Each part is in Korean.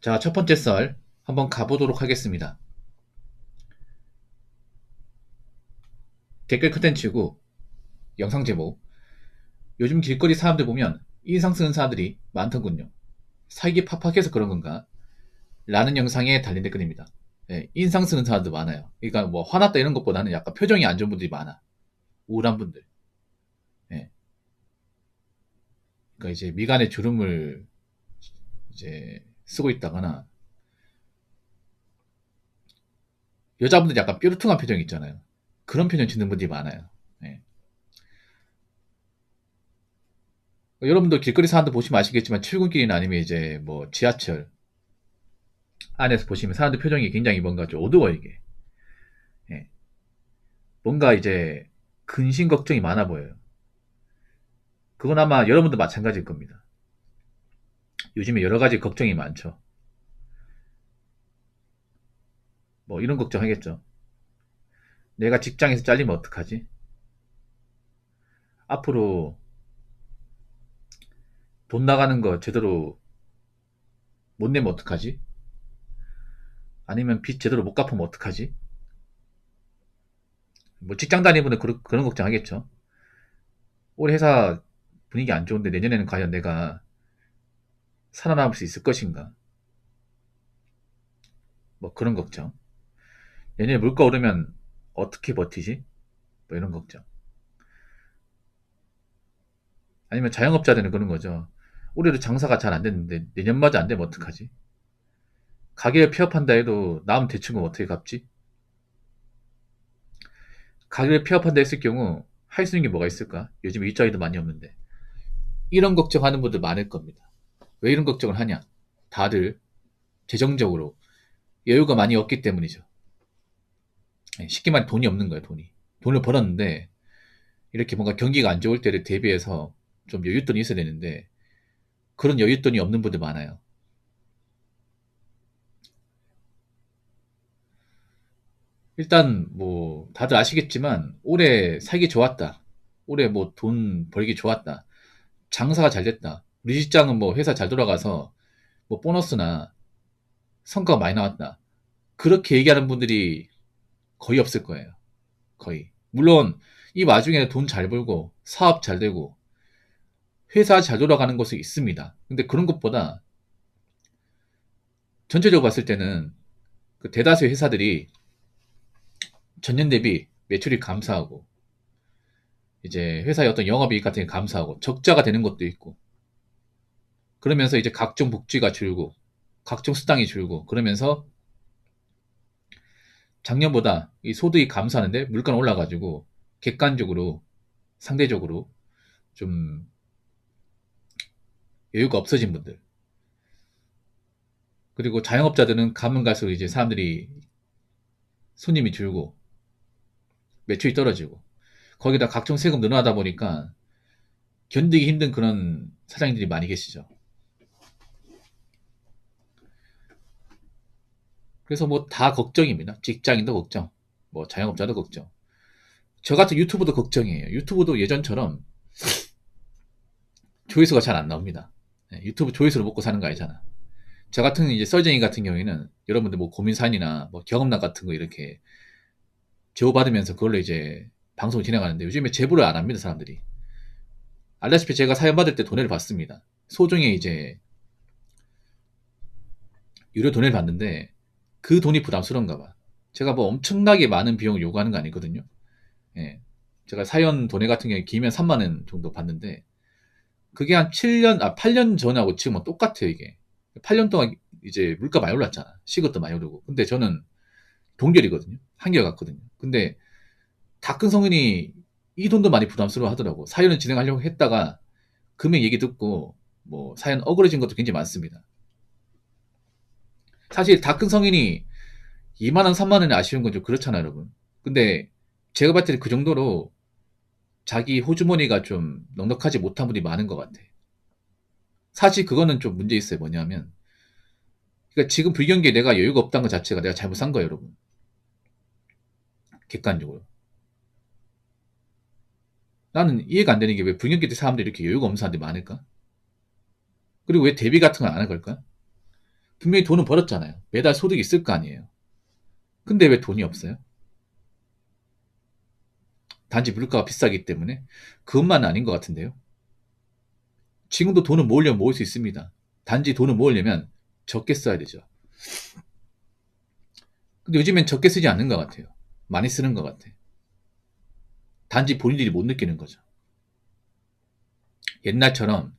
자, 첫 번째 썰 한번 가보도록 하겠습니다. 댓글 컨텐츠고 영상 제목. 요즘 길거리 사람들 보면 인상 쓰는 사람들이 많더군요. 사기 팍팍해서 그런 건가? 라는 영상에 달린 댓글입니다. 예, 인상 쓰는 사람들 많아요. 그러니까 뭐 화났다 이런 것보다는 약간 표정이 안 좋은 분들이 많아. 우울한 분들. 예, 그러니까 이제 미간에 주름을 이제 쓰고 있다거나 여자분들 약간 뾰루퉁한 표정 있잖아요. 그런 표정 짓는 분들이 많아요. 예. 여러분도 길거리 사람들 보시면 아시겠지만 출근길이나 아니면 이제 뭐 지하철 안에서 보시면 사람들 표정이 굉장히 뭔가 좀 어두워 이게. 예. 뭔가 이제 근심 걱정이 많아 보여요. 그건 아마 여러분도 마찬가지일 겁니다. 요즘에 여러 가지 걱정이 많죠. 뭐 이런 걱정 하겠죠. 내가 직장에서 잘리면 어떡하지? 앞으로 돈 나가는 거 제대로 못 내면 어떡하지? 아니면 빚 제대로 못 갚으면 어떡하지? 뭐 직장 다니는 분은 그런 걱정 하겠죠. 올해 회사 분위기 안 좋은데 내년에는 과연 내가 살아남을 수 있을 것인가? 뭐 그런 걱정. 내년에 물가 오르면 어떻게 버티지? 뭐 이런 걱정. 아니면 자영업자들은 그런 거죠. 올해도 장사가 잘 안 됐는데 내년마저 안 되면 어떡하지? 가게를 폐업한다 해도 남은 대출금 어떻게 갚지? 가게를 폐업한다 했을 경우 할 수 있는 게 뭐가 있을까? 요즘 일자리도 많이 없는데. 이런 걱정하는 분들 많을 겁니다. 왜 이런 걱정을 하냐? 다들 재정적으로 여유가 많이 없기 때문이죠. 쉽게 말해 돈이 없는 거예요, 돈이. 돈을 벌었는데 이렇게 뭔가 경기가 안 좋을 때를 대비해서 좀 여윳돈이 있어야 되는데 그런 여윳돈이 없는 분들 많아요. 일단 뭐 다들 아시겠지만 올해 살기 좋았다. 올해 뭐 돈 벌기 좋았다. 장사가 잘 됐다. 우리 직장은 뭐 회사 잘 돌아가서 뭐 보너스나 성과가 많이 나왔다. 그렇게 얘기하는 분들이 거의 없을 거예요. 거의. 물론 이 와중에 돈 잘 벌고 사업 잘 되고 회사 잘 돌아가는 곳이 있습니다. 근데 그런 것보다 전체적으로 봤을 때는 그 대다수의 회사들이 전년 대비 매출이 감소하고 이제 회사의 어떤 영업이익 같은 게 감소하고 적자가 되는 것도 있고 그러면서 이제 각종 복지가 줄고 각종 수당이 줄고 그러면서 작년보다 이 소득이 감소하는데 물가는 올라가지고 객관적으로 상대적으로 좀 여유가 없어진 분들 그리고 자영업자들은 가면 갈수록 이제 사람들이 손님이 줄고 매출이 떨어지고 거기다 각종 세금 늘어나다 보니까 견디기 힘든 그런 사장님들이 많이 계시죠. 그래서 뭐 다 걱정입니다. 직장인도 걱정, 뭐 자영업자도 걱정. 저 같은 유튜브도 걱정이에요. 유튜브도 예전처럼 조회수가 잘 안 나옵니다. 유튜브 조회수로 먹고 사는 거 아니잖아. 저 같은 이제 썰쟁이 같은 경우에는 여러분들 뭐 고민사연이나 뭐 경험담 같은 거 이렇게 제보받으면서 그걸로 이제 방송을 진행하는데 요즘에 제보를 안 합니다, 사람들이. 알다시피 제가 사연 받을 때 돈을 받습니다. 소정의 이제 유료 돈을 받는데 그 돈이 부담스러운가 봐. 제가 뭐 엄청나게 많은 비용을 요구하는 거 아니거든요. 예. 제가 사연 돈에 같은 경우에 길면 3만 원 정도 받는데 그게 한 7년, 8년 전하고 지금은 똑같아요, 이게. 8년 동안 이제 물가 많이 올랐잖아. 시급도 많이 오르고. 근데 저는 동결이거든요. 한결같거든요. 근데 다 큰 성인이 이 돈도 많이 부담스러워 하더라고. 사연을 진행하려고 했다가 금액 얘기 듣고 뭐 사연 억울해진 것도 굉장히 많습니다. 사실 다 큰 성인이 2만 원, 3만 원이 아쉬운 건 좀 그렇잖아요, 여러분. 근데 제가 봤을 때 그 정도로 자기 호주머니가 좀 넉넉하지 못한 분이 많은 것 같아. 사실 그거는 좀 문제 있어요. 뭐냐면, 그러니까 지금 불경기에 내가 여유가 없다는 것 자체가 내가 잘못 산 거예요, 여러분. 객관적으로. 나는 이해가 안 되는 게 왜 불경기 때 사람들이 이렇게 여유가 없는 사람들이 많을까? 그리고 왜 대비 같은 걸 안 할 걸까? 분명히 돈은 벌었잖아요. 매달 소득이 있을 거 아니에요. 근데 왜 돈이 없어요? 단지 물가가 비싸기 때문에? 그것만은 아닌 것 같은데요. 지금도 돈을 모으려면 모을 수 있습니다. 단지 돈을 모으려면 적게 써야 되죠. 근데 요즘엔 적게 쓰지 않는 것 같아요. 많이 쓰는 것 같아. 단지 본인들이 못 느끼는 거죠. 옛날처럼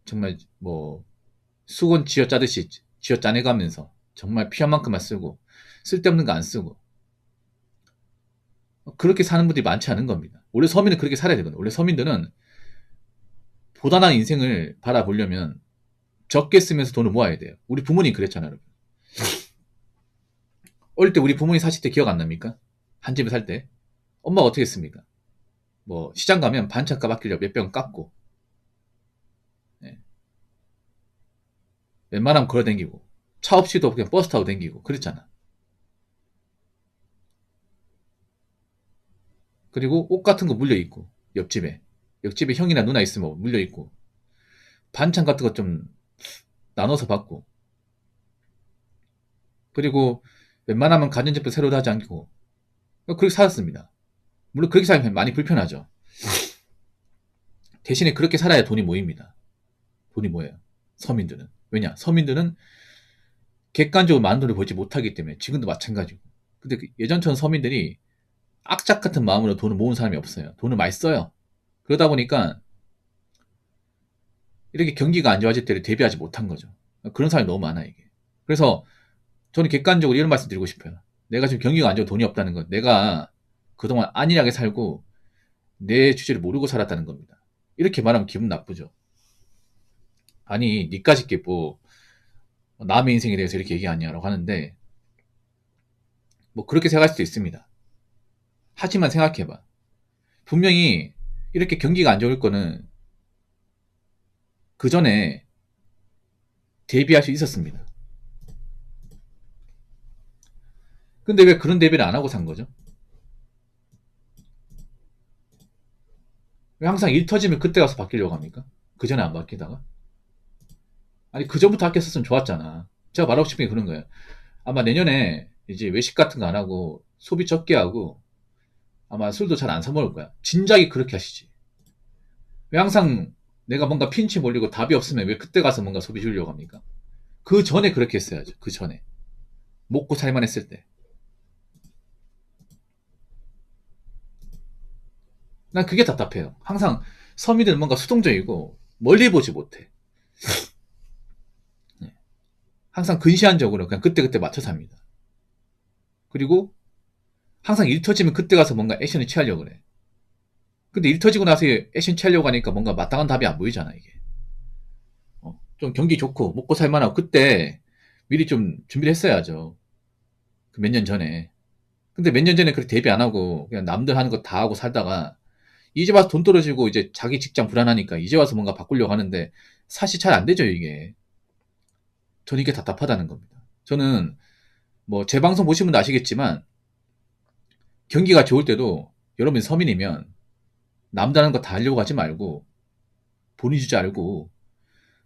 정말 뭐 수건 쥐어짜듯이 쥐어짜내가면서 정말 필요한 만큼만 쓰고 쓸데없는 거 안 쓰고 그렇게 사는 분들이 많지 않은 겁니다. 원래 서민은 그렇게 살아야 되거든요. 원래 서민들은 보단한 인생을 바라보려면 적게 쓰면서 돈을 모아야 돼요. 우리 부모님 그랬잖아요, 여러분. 어릴 때 우리 부모님 사실 때 기억 안 납니까? 한 집에 살 때. 엄마가 어떻게 했습니까? 뭐 시장 가면 반찬값 아끼려고 몇 병 깎고 예. 웬만하면 걸어댕기고 차 없이도 그냥 버스 타고 댕기고 그랬잖아. 그리고 옷 같은 거 물려있고 옆집에 형이나 누나 있으면 물려있고 반찬 같은 거 좀 나눠서 받고 그리고 웬만하면 가전제품 새로 하지 않고 그렇게 살았습니다. 물론 그렇게 살면 많이 불편하죠. 대신에 그렇게 살아야 돈이 모입니다. 돈이 모여요. 서민들은. 왜냐? 서민들은 객관적으로 많은 돈을 벌지 못하기 때문에 지금도 마찬가지고. 근데 예전처럼 서민들이 악착 같은 마음으로 돈을 모은 사람이 없어요. 돈을 많이 써요. 그러다 보니까 이렇게 경기가 안 좋아질 때를 대비하지 못한 거죠. 그런 사람이 너무 많아 이게. 그래서 저는 객관적으로 이런 말씀 드리고 싶어요. 내가 지금 경기가 안 좋고 돈이 없다는 건 내가 그동안 안일하게 살고 내 주제를 모르고 살았다는 겁니다. 이렇게 말하면 기분 나쁘죠. 아니 니까짓 게 뭐 남의 인생에 대해서 이렇게 얘기하냐라고 하는데 뭐 그렇게 생각할 수도 있습니다. 하지만 생각해봐. 분명히 이렇게 경기가 안 좋을 거는 그 전에 대비할 수 있었습니다. 근데 왜 그런 대비를 안 하고 산 거죠? 왜 항상 일 터지면 그때 가서 바뀌려고 합니까? 그 전에 안 바뀌다가? 아니 그 전부터 아꼈었으면 좋았잖아. 제가 말하고 싶은 게 그런 거예요. 아마 내년에 이제 외식 같은 거 안 하고 소비 적게 하고 아마 술도 잘 안 사 먹을 거야. 진작에 그렇게 하시지. 왜 항상 내가 뭔가 핀치 몰리고 답이 없으면 왜 그때 가서 뭔가 소비 주려고 합니까? 그 전에 그렇게 했어야죠. 그 전에. 먹고 살만 했을 때. 난 그게 답답해요. 항상 서민들은 뭔가 수동적이고 멀리 보지 못해. 네. 항상 근시안적으로 그냥 그때그때 맞춰 삽니다. 그리고 항상 일 터지면 그때 가서 뭔가 액션을 취하려고 그래. 근데 일 터지고 나서 액션 취하려고 하니까 뭔가 마땅한 답이 안 보이잖아, 이게. 좀 경기 좋고 먹고 살만하고 그때 미리 좀 준비를 했어야죠. 그 몇 년 전에. 근데 몇 년 전에 그렇게 대비 안 하고 그냥 남들 하는 거 다 하고 살다가 이제 와서 돈 떨어지고 이제 자기 직장 불안하니까 이제 와서 뭔가 바꾸려고 하는데 사실 잘 안 되죠, 이게. 저는 이게 답답하다는 겁니다. 저는 뭐 제 방송 보신 분도 아시겠지만 경기가 좋을 때도 여러분 서민이면 남들 하는 거 다 하려고 하지 말고 본인 주지 알고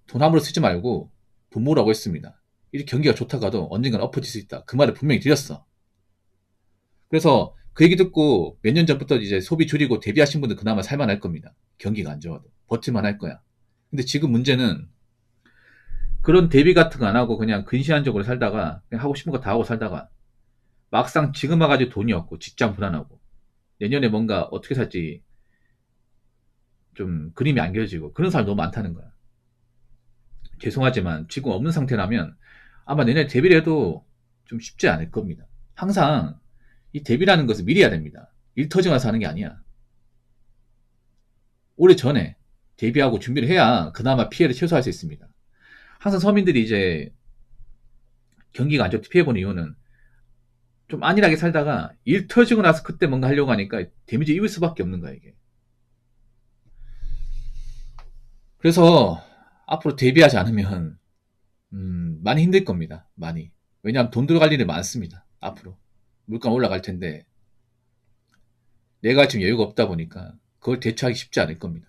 돈 함부로 쓰지 말고 돈 모으라고 했습니다. 이렇게 경기가 좋다가도 언젠가는 엎어질 수 있다. 그 말을 분명히 드렸어. 그래서 그 얘기 듣고 몇 년 전부터 이제 소비 줄이고 대비하신 분들 그나마 살만할 겁니다. 경기가 안 좋아도. 버틸만 할 거야. 근데 지금 문제는 그런 대비 같은 거 안 하고 그냥 근시안적으로 살다가 그냥 하고 싶은 거 다 하고 살다가 막상 지금 와가지고 돈이 없고 직장 불안하고 내년에 뭔가 어떻게 살지 좀 그림이 안 그려지고 그런 사람 너무 많다는 거야. 죄송하지만 지금 없는 상태라면 아마 내년에 데뷔를 해도 좀 쉽지 않을 겁니다. 항상 이 데뷔라는 것은 미리 해야 됩니다. 일 터지고 나서 하는 게 아니야. 오래 전에 데뷔하고 준비를 해야 그나마 피해를 최소화할 수 있습니다. 항상 서민들이 이제 경기가 안 좋게 피해보는 이유는 좀 안일하게 살다가 일 터지고 나서 그때 뭔가 하려고 하니까 데미지 입을 수밖에 없는 거야 이게. 그래서 앞으로 데뷔하지 않으면 많이 힘들 겁니다. 많이. 왜냐하면 돈 들어갈 일이 많습니다. 앞으로. 물가 올라갈 텐데 내가 지금 여유가 없다 보니까 그걸 대처하기 쉽지 않을 겁니다.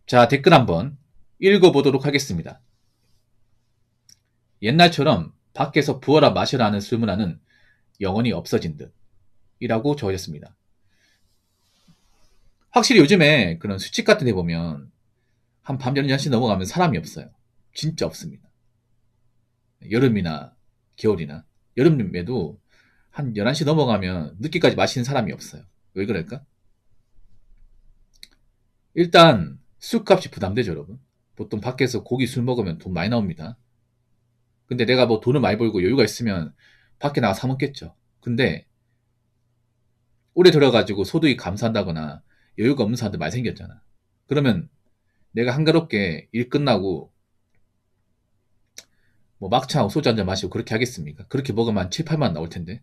자, 댓글 한번 읽어보도록 하겠습니다. 옛날처럼 밖에서 부어라 마셔라 하는 술 문화는 영원히 없어진 듯 이라고 적어졌습니다. 확실히 요즘에 그런 술집 같은 데 보면 한 밤 11시 넘어가면 사람이 없어요. 진짜 없습니다. 여름이나 겨울이나 여름에도 한 11시 넘어가면 늦게까지 마시는 사람이 없어요. 왜 그럴까? 일단 술값이 부담되죠, 여러분. 보통 밖에서 고기 술 먹으면 돈 많이 나옵니다. 근데 내가 뭐 돈을 많이 벌고 여유가 있으면 밖에 나가 사 먹겠죠. 근데 올해 들어가지고 소득이 감소한다거나 여유가 없는 사람들 많이 생겼잖아. 그러면 내가 한가롭게 일 끝나고 뭐 막차하고 소주 한잔 마시고 그렇게 하겠습니까? 그렇게 먹으면 한 7, 8만 나올 텐데.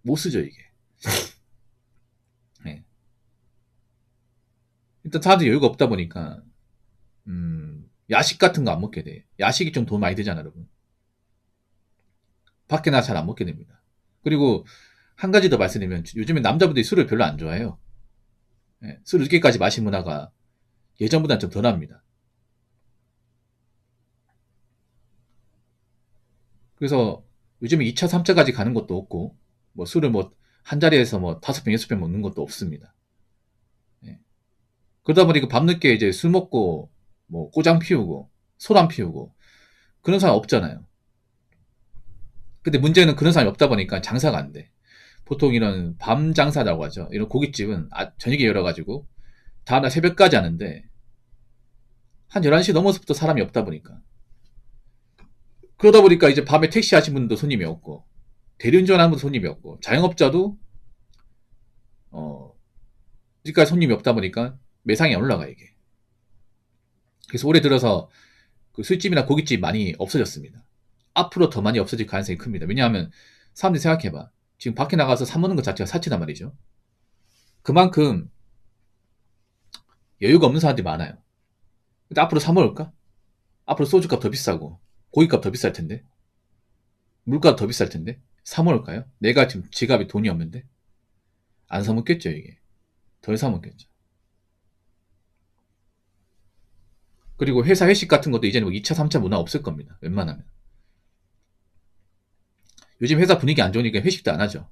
못 쓰죠, 이게. 네. 일단 사람들이 여유가 없다 보니까 야식 같은 거 안 먹게 돼. 야식이 좀 돈 많이 들잖아, 여러분. 밖에 나가 잘 안 먹게 됩니다. 그리고 한 가지 더 말씀드리면 요즘에 남자분들이 술을 별로 안 좋아해요. 네, 술 늦게까지 마신 문화가 예전보다는 좀 덜합니다. 그래서 요즘에 2차, 3차까지 가는 것도 없고 뭐 술을 뭐 한 자리에서 뭐 5병, 6병 먹는 것도 없습니다. 네. 그러다 보니까 밤늦게 이제 술 먹고 뭐 꼬장 피우고 소란 피우고 그런 사람 없잖아요. 근데 문제는 그런 사람이 없다 보니까 장사가 안 돼. 보통 이런 밤 장사라고 하죠. 이런 고깃집은 저녁에 열어가지고 다음날 새벽까지 하는데 한 11시 넘어서부터 사람이 없다 보니까 그러다 보니까 이제 밤에 택시 하신 분도 손님이 없고 대리운전 하는 분도 손님이 없고 자영업자도 여기까지 손님이 없다 보니까 매상이 안 올라가 이게. 그래서 올해 들어서 그 술집이나 고깃집 많이 없어졌습니다. 앞으로 더 많이 없어질 가능성이 큽니다. 왜냐하면 사람들이 생각해봐. 지금 밖에 나가서 사 먹는 것 자체가 사치단 말이죠. 그만큼 여유가 없는 사람들이 많아요. 근데 앞으로 사 먹을까? 앞으로 소주값 더 비싸고 고기값 더 비쌀 텐데 물가 더 비쌀 텐데 사 먹을까요? 내가 지금 지갑에 돈이 없는데 안 사 먹겠죠 이게. 덜 사 먹겠죠. 그리고 회사 회식 같은 것도 이제는 뭐 2차, 3차 문화 없을 겁니다. 웬만하면. 요즘 회사 분위기 안 좋으니까 회식도 안 하죠.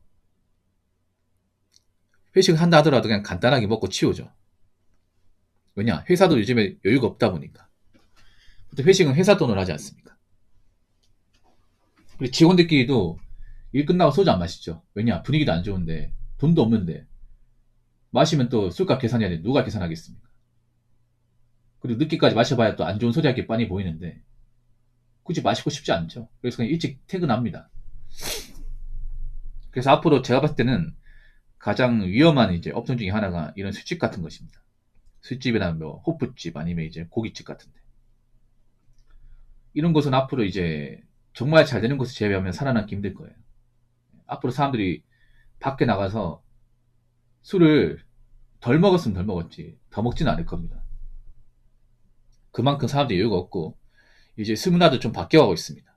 회식 한다 하더라도 그냥 간단하게 먹고 치우죠. 왜냐? 회사도 요즘에 여유가 없다 보니까. 근데 회식은 회사 돈으로 하지 않습니까? 그리고 직원들끼리도 일 끝나고 소주 안 마시죠. 왜냐? 분위기도 안 좋은데 돈도 없는데 마시면 또 술값 계산해야 돼. 누가 계산하겠습니까? 그리고 늦게까지 마셔봐야 또 안 좋은 소리 할 게 뻔히 보이는데 굳이 마시고 싶지 않죠. 그래서 그냥 일찍 퇴근합니다. 그래서 앞으로 제가 봤을 때는 가장 위험한 이제 업종 중에 하나가 이런 술집 같은 것입니다. 술집이나 뭐 호프집 아니면 이제 고깃집 같은데 이런 것은 앞으로 이제 정말 잘 되는 곳을 제외하면 살아남기 힘들 거예요. 앞으로 사람들이 밖에 나가서 술을 덜 먹었으면 덜 먹었지 더 먹지는 않을 겁니다. 그만큼 사람들이 여유가 없고 이제 술 문화도 좀 바뀌어가고 있습니다.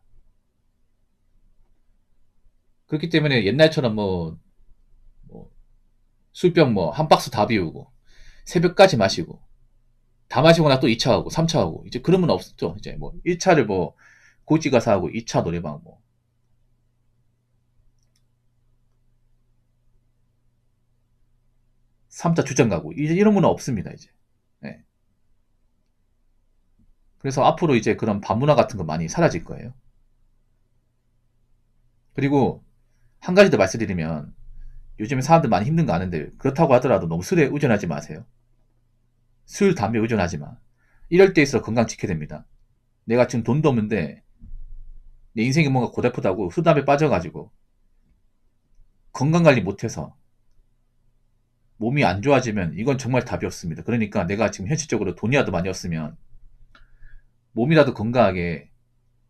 그렇기 때문에 옛날처럼 뭐 술병 뭐 한 박스 다 비우고 새벽까지 마시고 다 마시고 나 또 2차 하고 3차 하고 이제 그런 건 없었죠. 이제 뭐 1차를 뭐 고지 가서 하고 2차 노래방 뭐 3차 주점 가고 이제 이런 문화 없습니다. 이제. 네. 그래서 앞으로 이제 그런 밤문화 같은 거 많이 사라질 거예요. 그리고 한 가지 더 말씀드리면 요즘에 사람들 많이 힘든 거 아는데 그렇다고 하더라도 너무 술에 의존하지 마세요. 술, 담배 의존하지 마. 이럴 때 있어 건강 지켜야 됩니다. 내가 지금 돈도 없는데 내 인생이 뭔가 고달프다고 술, 담배 빠져가지고 건강관리 못해서 몸이 안 좋아지면 이건 정말 답이 없습니다. 그러니까 내가 지금 현실적으로 돈이라도 많이 없으면 몸이라도 건강하게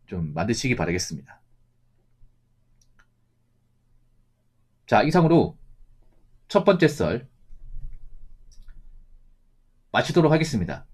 좀 만드시기 바라겠습니다. 자, 이상으로 첫 번째 썰 마치도록 하겠습니다.